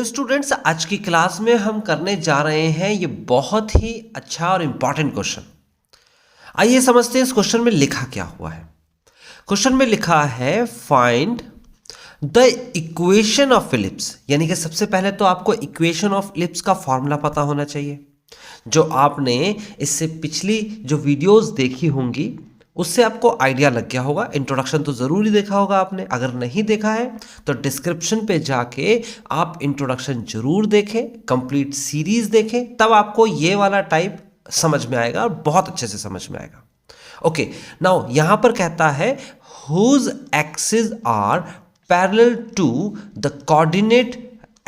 Students, आज की class में हम करने जा रहे हैं ये बहुत ही अच्छा और इंपॉर्टेंट क्वेश्चन। आइए समझते हैं इस क्वेश्चन में लिखा क्या हुआ है। क्वेश्चन में लिखा है find the equation of ellipse, यानी कि सबसे पहले तो आपको इक्वेशन ऑफ इलिप्स का फॉर्मूला पता होना चाहिए। जो आपने इससे पिछली जो वीडियोस देखी होंगी उससे आपको आइडिया लग गया होगा। इंट्रोडक्शन तो ज़रूरी देखा होगा आपने, अगर नहीं देखा है तो डिस्क्रिप्शन पे जाके आप इंट्रोडक्शन जरूर देखें, कंप्लीट सीरीज देखें, तब आपको ये वाला टाइप समझ में आएगा और बहुत अच्छे से समझ में आएगा। ओके, नाउ यहां पर कहता है whose axes are parallel to the coordinate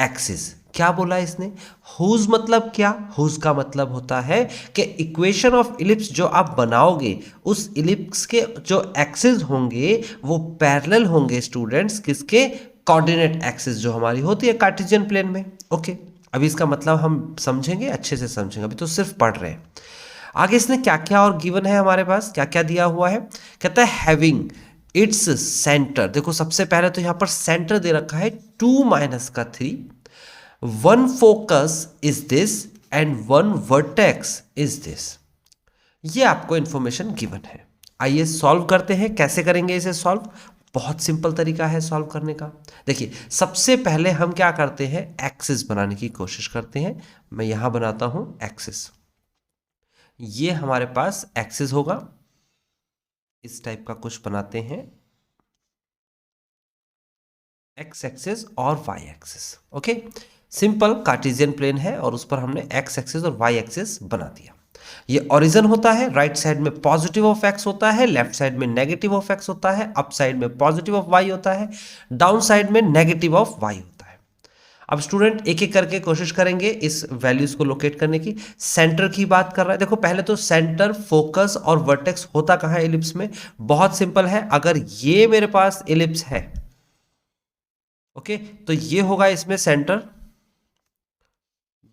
axis. क्या बोला इसने? हुज मतलब क्या? हुज का मतलब होता है कि इक्वेशन ऑफ इलिप्स जो आप बनाओगे उस इलिप्स के जो एक्सिस होंगे वो पैरेलल होंगे स्टूडेंट्स, किसके? कोऑर्डिनेट एक्सिस जो हमारी होती है कार्टेशियन प्लेन में। ओके, अभी इसका मतलब हम समझेंगे, अच्छे से समझेंगे, अभी तो सिर्फ पढ़ रहे हैं। आगे इसने क्या क्या और गिवन है, हमारे पास क्या क्या दिया हुआ है। कहता है हैविंग इट्स सेंटर। देखो सबसे पहले तो यहां पर सेंटर दे रखा है 2 - 3, one focus is this and one vertex is this. ये आपको इंफॉर्मेशन गिवन है। आइए सॉल्व करते हैं। कैसे करेंगे इसे सॉल्व? बहुत सिंपल तरीका है सॉल्व करने का। देखिए सबसे पहले हम क्या करते हैं, एक्सिस बनाने की कोशिश करते हैं। मैं यहां बनाता हूं एक्सिस। ये हमारे पास एक्सिस होगा, इस टाइप का कुछ बनाते हैं, एक्स एक्सिस और y axis. Okay, simple Cartesian plane है और उस पर हमने एक्स एक्सिस और वाई एक्सिस बना दिया। ये ओरिजिन होता है, राइट साइड में पॉजिटिव ऑफ एक्स होता है, लेफ्ट साइड में नेगेटिव ऑफ एक्स होता है, अप साइड में पॉजिटिव ऑफ वाई होता है, डाउन साइड में नेगेटिव ऑफ वाई होता है। अब स्टूडेंट एक एक करके कोशिश करेंगे इस वैल्यूज को लोकेट करने की। सेंटर की बात कर रहा है। देखो पहले तो सेंटर, फोकस और वर्टेक्स होता कहां है इलिप्स में? बहुत सिंपल है, अगर ये मेरे पास इलिप्स है, ओके, तो ये होगा इसमें सेंटर,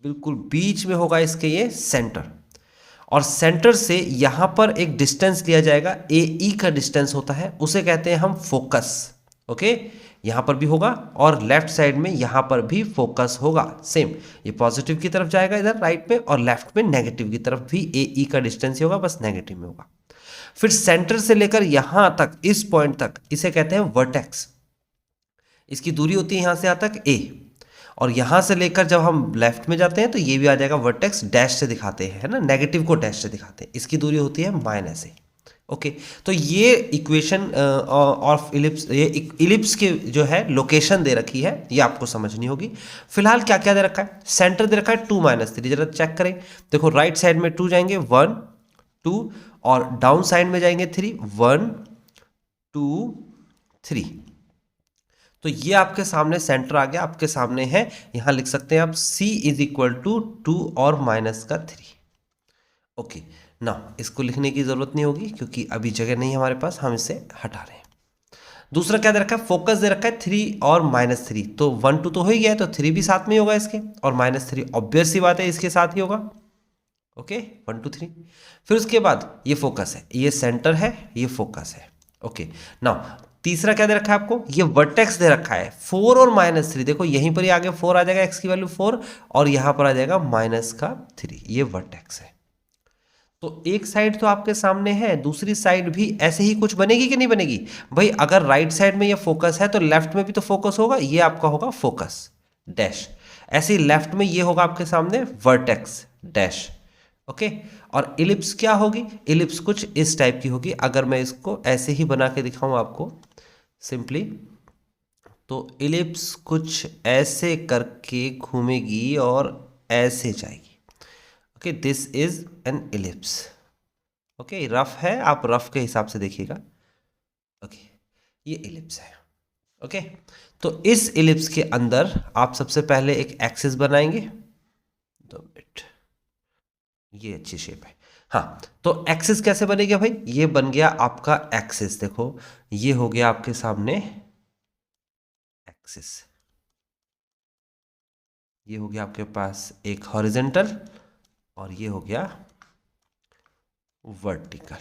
बिल्कुल बीच में होगा इसके ये सेंटर, और सेंटर से यहां पर एक डिस्टेंस लिया जाएगा, ए ई का डिस्टेंस होता है, उसे कहते हैं हम फोकस। ओके, यहां पर भी होगा और लेफ्ट साइड में यहां पर भी फोकस होगा। सेम, ये पॉजिटिव की तरफ जाएगा इधर राइट में, और लेफ्ट में नेगेटिव की तरफ भी ए ई का डिस्टेंस ही होगा, बस नेगेटिव में होगा। फिर सेंटर से लेकर यहां तक, इस पॉइंट तक, इसे कहते हैं वर्टेक्स। इसकी दूरी होती है यहां से यहां तक ए, और यहां से लेकर जब हम लेफ्ट में जाते हैं तो ये भी आ जाएगा वर्टेक्स, डैश से दिखाते हैं, है ना, नेगेटिव को डैश से दिखाते हैं। इसकी दूरी होती है -a। ओके, तो ये इक्वेशन ऑफ इलिप्स, ये इलिप्स की जो है लोकेशन दे रखी है, ये आपको समझनी होगी। फिलहाल क्या क्या दे रखा है? सेंटर दे रखा है 2 - 3, जरा चेक करें। देखो राइट साइड में 2 जाएंगे, 1 2, और डाउन साइड में जाएंगे 3, 1 2 3। तो ये आपके सामने सेंटर आ गया, आपके सामने है। यहां लिख सकते हैं आप C = 2 और -3। ओके, ना इसको लिखने की जरूरत नहीं होगी क्योंकि अभी जगह नहीं है हमारे पास, हम इसे हटा रहे हैं। दूसरा क्या दे रखा है? फोकस दे रखा है 3 और -3, तो 1 2 तो हो ही गया है, तो 3 भी साथ में ही होगा इसके, और -3 ऑब्वियस सी बात है इसके साथ ही होगा। ओके, 1 2 3। फिर उसके बाद ये फोकस है, ये सेंटर है, ये फोकस है। ओके, नाउ तीसरा क्या दे रखा है आपको? ये वर्टेक्स दे रखा है 4 और -3। देखो यहीं पर ही आगे 4 आ जाएगा, एक्स की वैल्यू 4, और यहां पर आ जाएगा -3। ये वर्टेक्स है। तो एक साइड तो आपके सामने है, दूसरी साइड भी ऐसे ही कुछ बनेगी कि नहीं बनेगी? भाई अगर राइट साइड में ये फोकस है तो लेफ्ट में भी तो फोकस होगा, ये आपका होगा फोकस डैश। ऐसे ही लेफ्ट में ये होगा आपके सामने वर्टेक्स डैश। ओके, और इलिप्स क्या होगी? इलिप्स कुछ इस टाइप की होगी। अगर मैं इसको ऐसे ही बना के दिखाऊं आपको सिंपली, तो इलिप्स कुछ ऐसे करके घूमेगी और ऐसे जाएगी। Okay, this is an ellipse. Okay, rough है, आप रफ के हिसाब से देखिएगा। ओके, ये इलिप्स है। ओके, तो इस इलिप्स के अंदर आप सबसे पहले एक एक्सिस बनाएंगे। 2 मिनट, ये अच्छी शेप है। हाँ, तो एक्सिस कैसे बनेगा भाई? ये बन गया आपका एक्सिस। देखो ये हो गया आपके सामने एक्सिस, ये हो गया आपके पास एक हॉरिजेंटल, और ये हो गया वर्टिकल।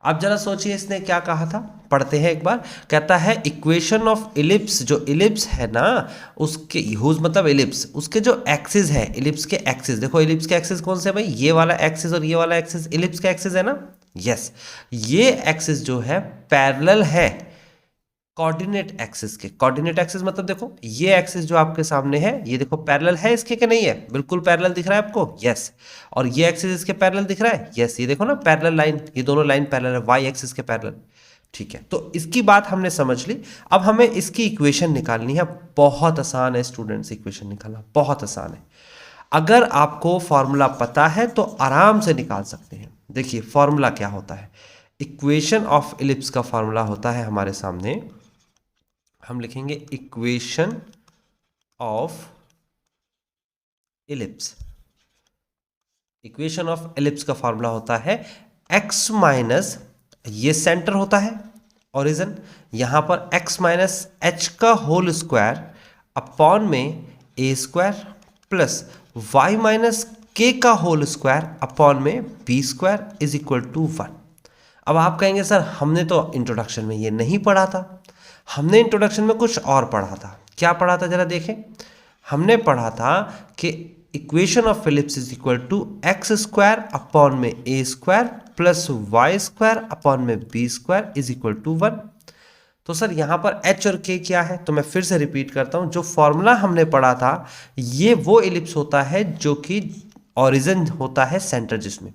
अब जरा सोचिए इसने क्या कहा था, पढ़ते हैं एक बार। कहता है इक्वेशन ऑफ इलिप्स, जो इलिप्स है ना उसके यूज मतलब इलिप्स, उसके जो एक्सिस है, इलिप्स के एक्सिस, देखो इलिप्स के एक्सिस कौन से है भाई, ये वाला एक्सिस और ये वाला एक्सिस इलिप्स का एक्सिस है ना। यस, ये एक्सिस जो है पैरेलल है कोऑर्डिनेट एक्सिस के। कोऑर्डिनेट एक्सिस मतलब देखो ये एक्सिस जो आपके सामने है, ये देखो पैरेलल है इसके कि नहीं है, बिल्कुल पैरेलल दिख रहा है आपको, यस। और ये एक्सिस इसके पैरेलल दिख रहा है, यस। ये देखो ना पैरेलल लाइन, ये दोनों लाइन पैरेलल है, वाई एक्सिस के पैरेलल, ठीक है। तो इसकी बात हमने समझ ली। अब हमें इसकी इक्वेशन निकालनी है। बहुत आसान है स्टूडेंट्स, इक्वेशन निकालना बहुत आसान है। अगर आपको फॉर्मूला पता है तो आराम से निकाल सकते हैं। देखिए फॉर्मूला क्या होता है, इक्वेशन ऑफ इलिप्स का फॉर्मूला होता है हमारे सामने, हम लिखेंगे equation of ellipse. Equation of ellipse का फॉर्मूला होता है x माइनस, ये सेंटर होता है ओरिजिन, यहां पर x माइनस एच का होल स्क्वायर अपॉन में a square plus y minus k का होल स्क्वायर अपॉन में b square is equal to 1। अब आप कहेंगे सर हमने तो इंट्रोडक्शन में ये नहीं पढ़ा था, हमने इंट्रोडक्शन में कुछ और पढ़ा था। क्या पढ़ा था जरा देखें, हमने पढ़ा था कि equation of ellipse is equal to X square upon में A square plus Y square upon में B square is equal to 1। तो सर यहाँ पर एच और के क्या है, तो मैं फिर से रिपीट करता हूँ, जो फॉर्मूला हमने पढ़ा था ये वो इलिप्स होता है जो कि ओरिजिन होता है सेंटर, जिसमें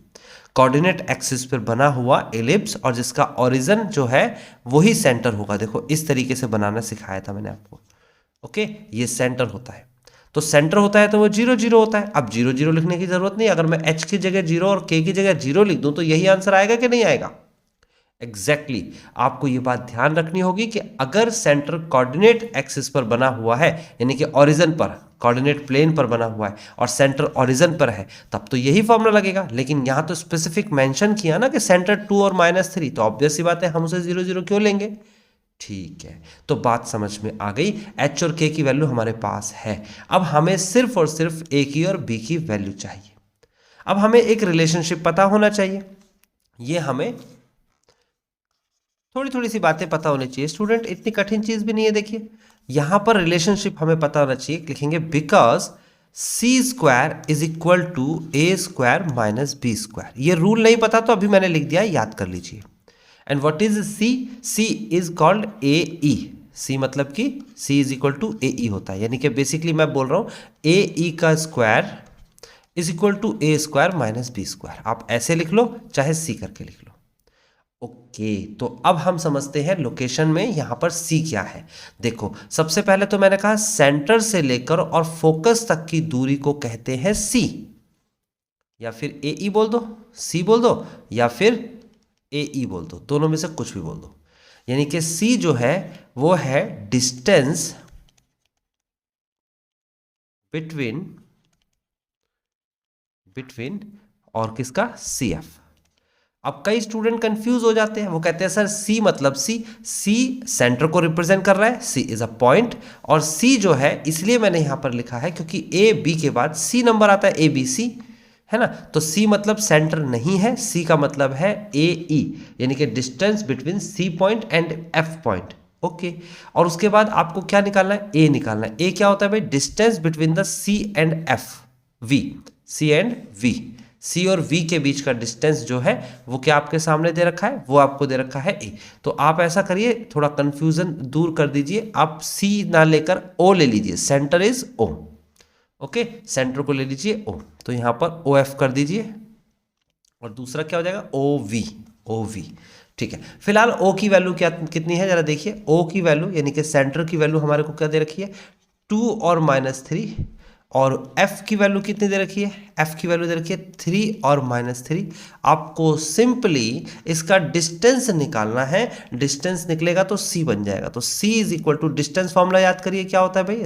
कोऑर्डिनेट एक्सिस पर बना हुआ इलिप्स और जिसका ओरिजिन जो है वही सेंटर होगा। देखो इस तरीके से बनाना सिखाया था मैंने आपको, ओके। ये सेंटर होता है, तो सेंटर होता है तो वो 0 0 होता है। अब 0 0 लिखने की जरूरत नहीं, अगर मैं h की जगह 0 और k की जगह 0 लिख दूं तो यही आंसर आएगा कि नहीं आएगा। एग्जैक्टली आपको ये बात ध्यान रखनी होगी कि अगर सेंटर कोऑर्डिनेट एक्सिस पर बना हुआ है, यानी कि ओरिजिन पर, कोऑर्डिनेट प्लेन पर बना हुआ है और सेंटर ओरिजिन पर है, तब तो यही फॉर्मूला लगेगा। लेकिन यहां तो स्पेसिफिक मेंशन किया ना कि सेंटर 2 और -3, तो ऑब्वियस सी बात है हम उसे 0 0 क्यों लेंगे। ठीक है, तो बात समझ में आ गई। h और k की वैल्यू हमारे पास है, अब हमें सिर्फ और सिर्फ a की और b की वैल्यू चाहिए। अब हमें एक रिलेशनशिप पता होना चाहिए, ये हमें थोड़ी थोड़ी सी बातें पता होनी चाहिए स्टूडेंट, इतनी कठिन चीज भी नहीं है। देखिए यहां पर रिलेशनशिप हमें पता होना चाहिए, लिखेंगे because c square is equal to a square minus b square. ये रूल नहीं पता तो अभी मैंने लिख दिया, याद कर लीजिए। And what is C, C is called A E, C मतलब कि C is equal to A E होता है, यानी कि बेसिकली मैं बोल रहा हूं ए ई का square is equal to a square minus b square. आप ऐसे लिख लो चाहे सी करके लिख लो, ओके। तो अब हम समझते हैं लोकेशन में यहां पर सी क्या है। देखो सबसे पहले तो मैंने कहा सेंटर से लेकर और फोकस तक की दूरी को कहते हैं सी, या फिर ए ई बोल दो, सी बोल दो, या फिर ए ई बोल दो, दोनों में से कुछ भी बोल दो। यानी कि सी जो है वो है डिस्टेंस बिटवीन और किसका, सी एफ। अब कई स्टूडेंट कंफ्यूज हो जाते हैं, वो कहते हैं सर सी मतलब सी सेंटर को रिप्रेजेंट कर रहा है, सी इज अ पॉइंट, और सी जो है इसलिए मैंने यहां पर लिखा है क्योंकि ए बी के बाद सी नंबर आता है, ए बी सी, है ना। तो सी मतलब सेंटर नहीं है, सी का मतलब है ए ई, यानी कि distance between c point and f point, okay. और उसके बाद आपको क्या निकालना है, ए निकालना है। ए क्या होता है भाई, distance between the C and F, V, C and V, C और वी के बीच का डिस्टेंस जो है वो क्या आपके सामने दे रखा है, वो आपको दे रखा है ए। तो आप ऐसा करिए, थोड़ा कंफ्यूजन दूर कर दीजिए, आप सी ना लेकर ओ ले लीजिए, centre is O, okay. Centre को ले लीजिए ओ, तो यहां पर ओ एफ कर दीजिए और दूसरा क्या हो जाएगा, ओ वी, ओ वी, ठीक है। फिलहाल ओ की वैल्यू क्या कितनी है जरा देखिए, ओ की वैल्यू यानी कि सेंटर की वैल्यू हमारे को क्या दे रखी है, 2 और -3, और f की वैल्यू कितनी दे रखी है, f की वैल्यू दे रखी है 3 और -3। आपको सिंपली इसका डिस्टेंस निकालना है, डिस्टेंस निकलेगा तो c बन जाएगा। तो c is equal to, distance formula याद करिए क्या होता है भाई,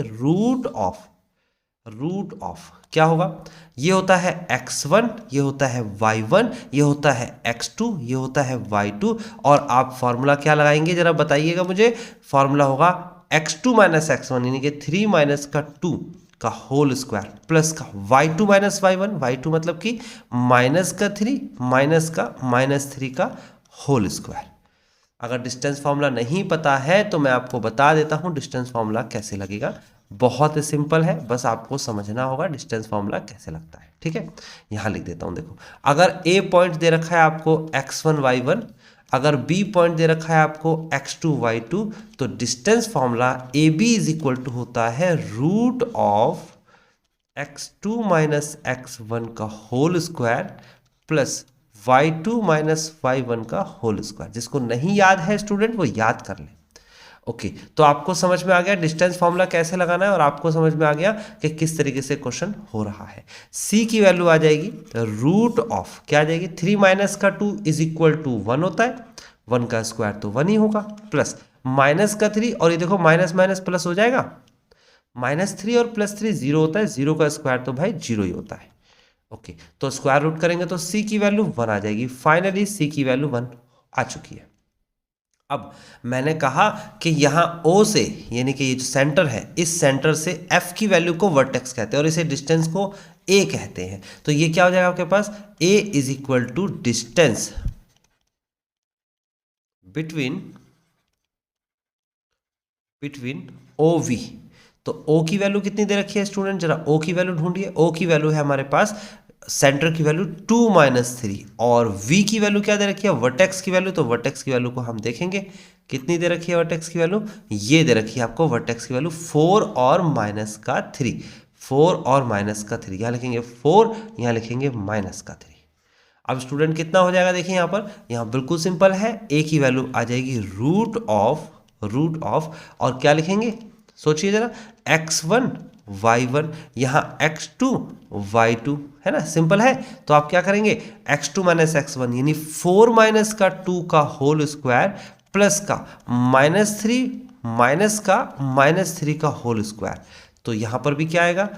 रूट ऑफ क्या होगा, ये होता है x1, ये होता है y1, ये होता है x2, ये होता है y2, और आप फॉर्मूला क्या लगाएंगे जरा बताइएगा मुझे। फॉर्मूला होगा x2 माइनस x1 यानी कि 3 माइनस का 2 का होल स्क्वायर प्लस का y2 माइनस y1, y2 मतलब कि माइनस का 3 माइनस का -3 का होल स्क्वायर। अगर डिस्टेंस फार्मूला नहीं पता है तो मैं आपको बता देता हूँ डिस्टेंस फार्मूला कैसे लगेगा। बहुत ही सिंपल है, बस आपको समझना होगा डिस्टेंस फार्मूला कैसे लगता है। ठीक है, यहाँ लिख देता हूँ। देखो, अगर ए पॉइंट दे रखा है आपको x1 y1, अगर बी पॉइंट दे रखा है आपको x2 y2, तो distance formula a b is equal to होता है root of x2 minus x1 का whole square plus y2 minus y1 का होल स्क्वायर। जिसको नहीं याद है स्टूडेंट वो याद कर ले। ओके, तो आपको समझ में आ गया डिस्टेंस फार्मूला कैसे लगाना है और आपको समझ में आ गया कि किस तरीके से क्वेश्चन हो रहा है। c की वैल्यू आ जाएगी रूट ऑफ, क्या आ जाएगी, 3 माइनस का 2 इज इक्वल टू 1 होता है, 1 का स्क्वायर तो 1 ही होगा, प्लस माइनस का 3, और ये देखो माइनस माइनस प्लस हो जाएगा, -3 और +3 0 होता है, 0 का स्क्वायर तो भाई 0 ही होता है। ओके, तो स्क्वायर रूट करेंगे तो c की वैल्यू 1 आ जाएगी। फाइनली c की वैल्यू 1 आ चुकी है। अब मैंने कहा कि यहाँ O से, यानी कि ये जो सेंटर है, इस सेंटर से F की वैल्यू को वर्टेक्स कहते हैं और इसे डिस्टेंस को A कहते हैं। तो ये क्या हो जाएगा आपके पास, A is equal to distance between OV। तो O की वैल्यू कितनी दे रखी है स्टूडेंट, जरा O की वैल्यू ढूंढिए। O की वैल्यू है हमारे पास सेंटर की वैल्यू 2 माइनस 3, और V की वैल्यू क्या दे रखी है, वर्टेक्स की वैल्यू। तो वर्टेक्स की वैल्यू को हम देखेंगे, कितनी दे रखी है वर्टेक्स की वैल्यू, ये दे रखी है आपको वर्टेक्स की वैल्यू 4 और माइनस का 3, 4 और माइनस का 3, यहाँ लिखेंगे 4, यहाँ लिखेंगे माइनस का 3। अब स्टूडेंट कितना हो जाएगा, देखिए यहाँ पर, यहाँ बिल्कुल सिंपल है, A की वैल्यू आ जाएगी रूट ऑफ और क्या लिखेंगे, सोचिए जरा, x1 y1, यहाँ x2 y2, है ना, सिंपल है। तो आप क्या करेंगे, x2 माइनस x1 यानी 4 माइनस का 2 का होल स्क्वायर प्लस का -3 माइनस का -3 का होल स्क्वायर। तो यहाँ पर भी क्या आएगा,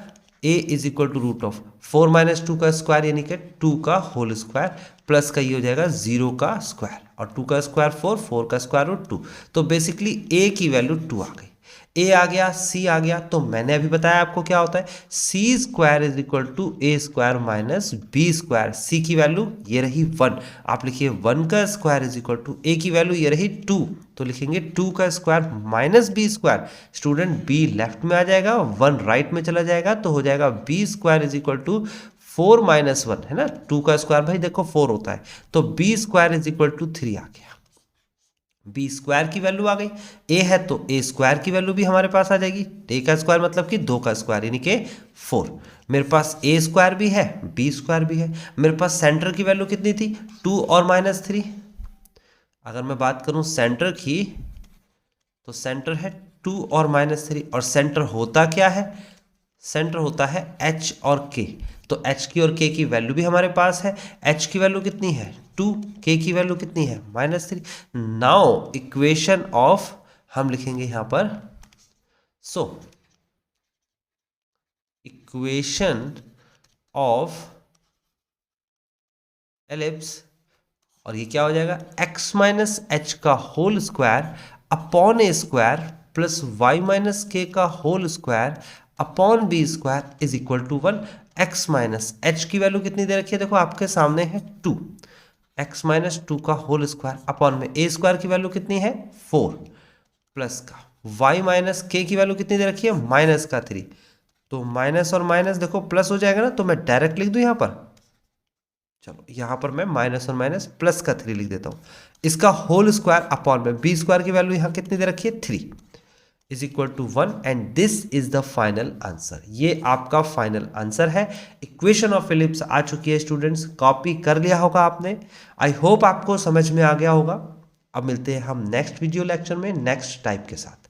a is equal to root of 4 minus 2 का स्क्वायर यानी कि 2 का होल स्क्वायर प्लस का ये हो जाएगा 0 का स्क्वायर, और 2 का स्क्वायर 4, 4 का स्क्वायर रूट 2। तो बेसिकली a की वैल्यू 2 आ गई, a आ गया, c आ गया। तो मैंने अभी बताया आपको क्या होता है, c square is equal to a square minus b square. c की वैल्यू ये रही 1, आप लिखिए 1 का square is equal to, a की वैल्यू ये रही 2, तो लिखेंगे 2 का square minus b square. Student b left में आ जाएगा, 1 राइट में चला जाएगा, तो हो जाएगा b square is equal to 4 minus 1, है ना, 2 का स्क्वायर भाई देखो 4 होता है, तो b square is equal to 3 आ गया। बी स्क्वायर की वैल्यू आ गई, ए है तो ए स्क्वायर की वैल्यू भी हमारे पास आ जाएगी। ए का स्क्वायर मतलब कि 2 का स्क्वायर यानी कि 4। मेरे पास ए स्क्वायर भी है, बी स्क्वायर भी है। मेरे पास सेंटर की वैल्यू कितनी थी, 2 और -3। अगर मैं बात करूं सेंटर की, तो सेंटर है 2 और -3, और सेंटर होता क्या है, सेंटर होता है h और k। तो h की और k की वैल्यू भी हमारे पास है। h की वैल्यू कितनी है 2, k की वैल्यू कितनी है -3। नाउ इक्वेशन ऑफ, हम लिखेंगे यहां पर, सो इक्वेशन ऑफ एलिप्स, और ये क्या हो जाएगा, x माइनस एच का whole square upon a square plus y minus k का whole square upon b square is equal to 1। x minus h की वैल्यू कितनी दे रखी है, देखो आपके सामने है 2, x माइनस 2 का होल स्क्वायर अपॉन में ए स्क्वायर की वैल्यू कितनी है 4, प्लस का y माइनस के की वैल्यू कितनी दे रखी है माइनस का 3। तो माइनस और माइनस देखो प्लस हो जाएगा ना, तो मैं डायरेक्ट लिख दूं यहां पर, चलो यहां पर मैं माइनस और माइनस प्लस का 3 लिख देता हूं। इसका होल स्क्वायर अपॉन में बी स्क्वायर की वैल्यू यहां कितनी दे रखी है 3 is equal to 1, and this is the final answer. ये आपका फाइनल आंसर है। इक्वेशन ऑफ एलिप्स आ चुकी है स्टूडेंट्स, कॉपी कर लिया होगा आपने। आई होप आपको समझ में आ गया होगा। अब मिलते हैं हम नेक्स्ट वीडियो लेक्चर में नेक्स्ट टाइप के साथ।